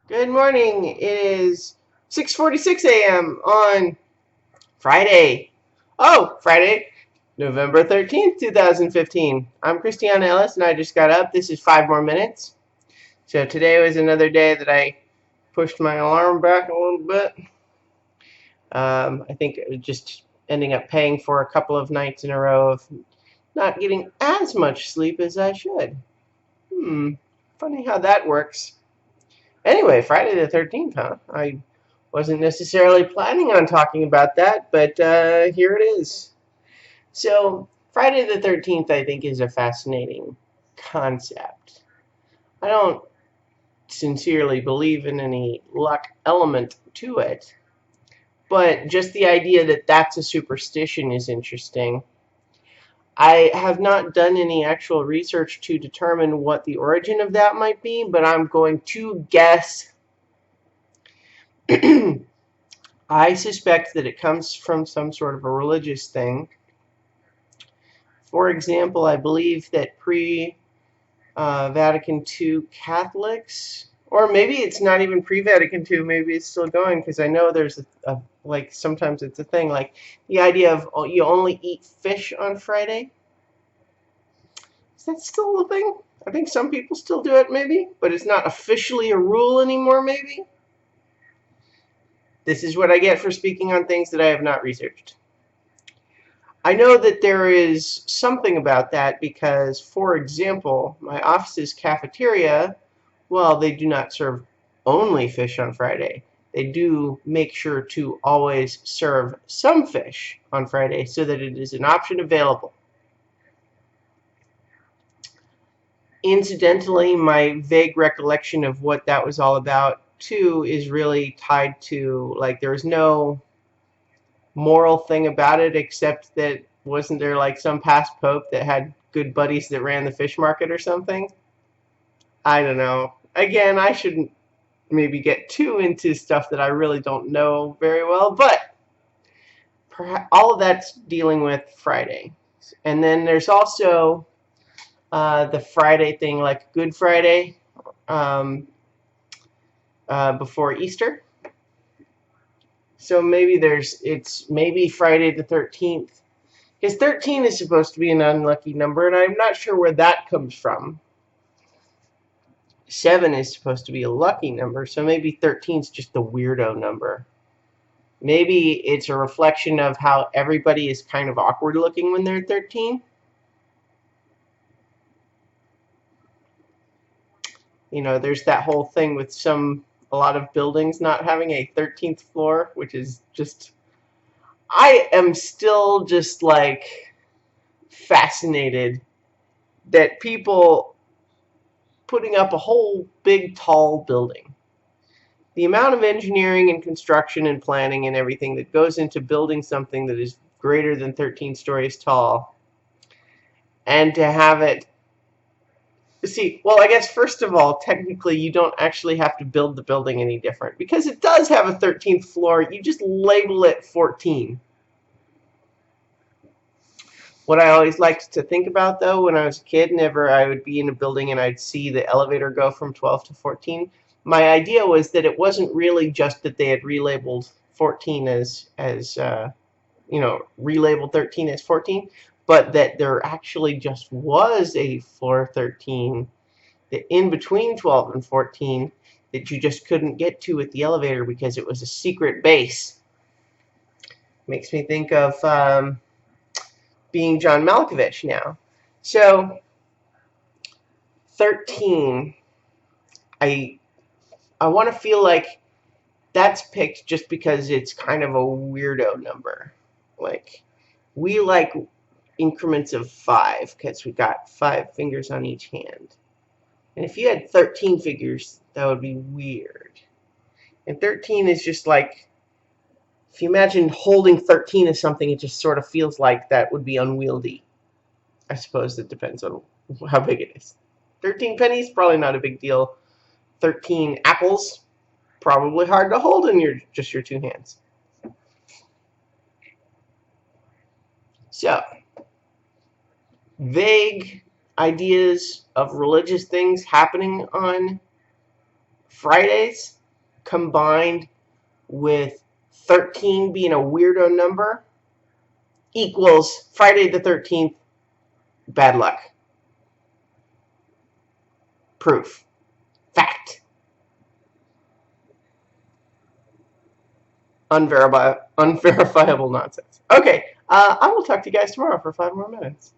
Good morning. It is 6:46 a.m. on Friday. Friday, November 13th, 2015. I'm Christiana Ellis, and I just got up. This is 5 more minutes. So today was another day that I pushed my alarm back a little bit. I think it was just ending up paying for a couple of nights in a row of not getting as much sleep as I should. Funny how that works. Anyway, Friday the 13th, huh? I wasn't necessarily planning on talking about that, but here it is. So, Friday the 13th, I think, is a fascinating concept. I don't sincerely believe in any luck element to it, but just the idea that that's a superstition is interesting. I have not done any actual research to determine what the origin of that might be, but I'm going to guess. I suspect that it comes from some sort of a religious thing. For example, I believe that pre-Vatican II Catholics, or maybe it's not even pre-Vatican II, maybe it's still going, because I know there's like sometimes it's a thing, like the idea of you only eat fish on Friday. Is that still a thing? I think some people still do it, maybe, but it's not officially a rule anymore, maybe. This is what I get for speaking on things that I have not researched. I know that there is something about that because, for example, my office's cafeteria, well, they do not serve only fish on Friday. They do make sure to always serve some fish on Friday so that it is an option available. Incidentally, my vague recollection of what that was all about, too, is really tied to, like, there was no moral thing about it except that wasn't there like some past pope that had good buddies that ran the fish market or something? I don't know. Again, I shouldn't maybe get too into stuff that I really don't know very well, but perhaps all of that's dealing with Friday. And then there's also the Friday thing, like Good Friday um, before Easter. So maybe it's maybe Friday the 13th. Because 13 is supposed to be an unlucky number, and I'm not sure where that comes from. 7 is supposed to be a lucky number, so maybe 13 is just the weirdo number. Maybe it's a reflection of how everybody is kind of awkward looking when they're 13. You know, there's that whole thing with a lot of buildings not having a 13th floor, which is just, I am still just like fascinated that people putting up a whole big tall building. The amount of engineering and construction and planning and everything that goes into building something that is greater than 13 stories tall, and to have it, see, well, I guess first of all, technically you don't actually have to build the building any different because it does have a 13th floor. You just label it 14. What I always liked to think about, though, when I was a kid, whenever I would be in a building and I'd see the elevator go from 12 to 14, my idea was that it wasn't really just that they had relabeled 14 relabeled 13 as 14, but that there actually just was a floor 13 that in between 12 and 14 that you just couldn't get to with the elevator because it was a secret base. Makes me think of being John Malkovich now. So 13, I want to feel like that's picked just because it's kind of a weirdo number. Like, we like increments of 5 because we got 5 fingers on each hand. And if you had 13 figures, that would be weird. And 13 is just like, if you imagine holding 13 as something, it just sort of feels like that would be unwieldy. I suppose it depends on how big it is. 13 pennies, probably not a big deal. 13 apples, probably hard to hold in just your 2 hands. So, vague ideas of religious things happening on Fridays. combined with 13 being a weirdo number equals Friday the 13th bad luck. Proof. Fact. Unverifiable nonsense. Okay, I will talk to you guys tomorrow for 5 more minutes.